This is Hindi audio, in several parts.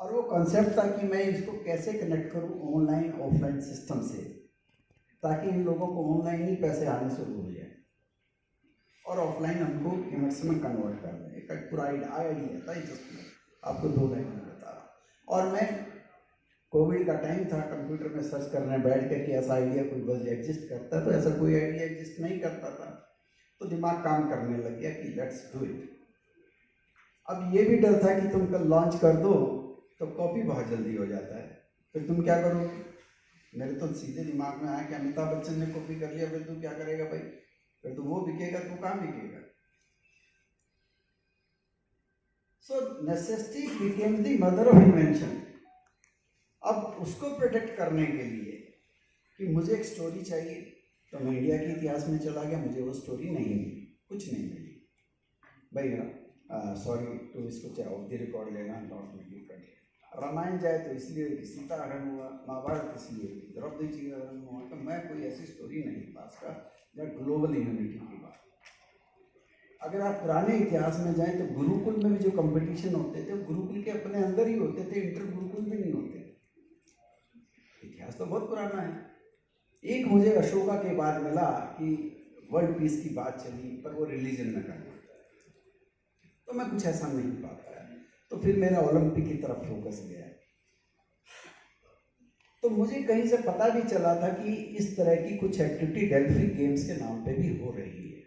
और वो कॉन्सेप्ट था कि मैं इसको कैसे कनेक्ट करूँ ऑनलाइन ऑफलाइन सिस्टम से, ताकि इन लोगों को ऑनलाइन ही पैसे आने शुरू हो जाए और ऑफलाइन हमको इमर्स में कन्वर्ट कर दें। एक पूरा आइडिया था, जस्ट आपको 2 लाइन में बता रहा। और मैं कोविड का टाइम था, कंप्यूटर में सर्च करने बैठ कर कि ऐसा आइडिया कोई बस एग्जिस्ट करता है, तो ऐसा कोई आइडिया एग्जिस्ट नहीं करता था। तो दिमाग काम करने लग गया कि लेट्स डू इट। अब ये भी डर था कि तुम कल लॉन्च कर दो तो कॉपी बहुत जल्दी हो जाता है, फिर तुम क्या करोगे। मेरे तो सीधे दिमाग में आया कि अमिताभ बच्चन ने कॉपी कर लिया, फिर तू क्या करेगा भाई, फिर तो वो बिकेगा, तू कहाँ बिकेगा। So necessity became the mother of invention. अब उसको प्रोटेक्ट करने के लिए कि मुझे एक स्टोरी चाहिए, तो मैं इंडिया के इतिहास में चला गया, मुझे वो स्टोरी नहीं मिली, कुछ नहीं मिली भाई। सॉरी टू इसको ऑफ द रिकॉर्ड लेना, नॉट मेकिंग कर लिया। रामायण जाए तो इसलिए कि सीता हरण हुआ, महाभारत इसलिए द्रौपदी जी का हरण हुआ, तो मैं कोई ऐसी स्टोरी नहीं पास का या ग्लोबल यूनिटी की बात। अगर आप पुराने इतिहास में जाएं तो गुरुकुल में भी जो कंपटीशन होते थे, गुरुकुल के अपने अंदर ही होते थे, इंटर गुरुकुल भी नहीं होते। इतिहास तो बहुत पुराना है। एक मुझे अशोका के बाद मिला कि वर्ल्ड पीस की बात चली, पर वो रिलीजन में करना, तो मैं कुछ ऐसा नहीं पा पाया। तो फिर मेरा ओलंपिक की तरफ फोकस गया। तो मुझे कहीं से पता भी चला था कि इस तरह की कुछ एक्टिविटी डेल्फी गेम्स के नाम पे भी हो रही है।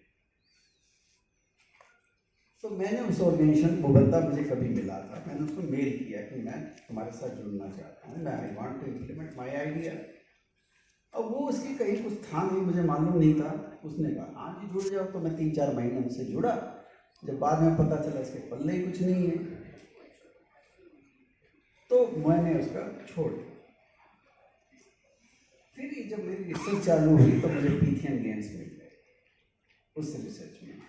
तो मैंने उस ऑर्गेनाइजेशन को, बंदा मुझे कभी मिला था, मैंने उसको मेल किया कि मैं तुम्हारे साथ जुड़ना चाहता हूँ, मैं I want to implement my idea. अब वो उसकी कहीं कुछ था नहीं, मुझे मालूम नहीं था। उसने कहा हाँ जी जुड़ जाओ, तो मैं 3-4 महीने उनसे जुड़ा। जब बाद में पता चला इसके पल्ले ही कुछ नहीं है, तो मैंने उसका छोड़ दिया। फिर जब मेरी रिसर्च चालू हुई तो मुझे पीथियन गेम्स मिल गए उस रिसर्च में।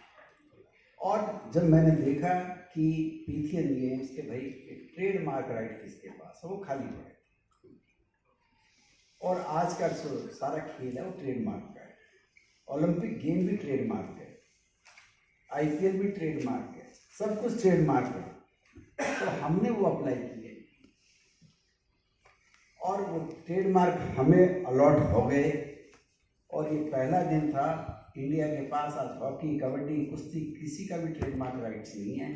और जब मैंने देखा कि पीथियन गेम्स के भाई ट्रेडमार्क राइट किसके पास है, वो खाली पड़े, और आज का जो सारा खेल है वो ट्रेडमार्क का है। ओलंपिक गेम भी ट्रेडमार्क है, आईपीएल भी ट्रेडमार्क है, सब कुछ ट्रेडमार्क है। तो हमने वो अप्लाई किए और वो ट्रेडमार्क हमें अलॉट हो गए। और ये पहला दिन था, इंडिया के पास आज हॉकी, कबड्डी, कुश्ती किसी का भी ट्रेडमार्क राइट्स नहीं है।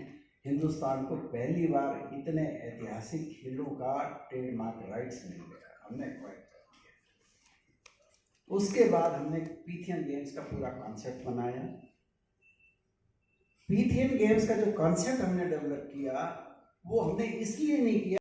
हिंदुस्तान को पहली बार इतने ऐतिहासिक खेलों का ट्रेडमार्क राइट्स मिल गया, हमने एक्वायर कर दिया। उसके बाद हमने पीथियन गेम्स का पूरा कॉन्सेप्ट बनाया। पीथियन गेम्स का जो कॉन्सेप्ट हमने डेवलप किया, वो हमने इसलिए नहीं किया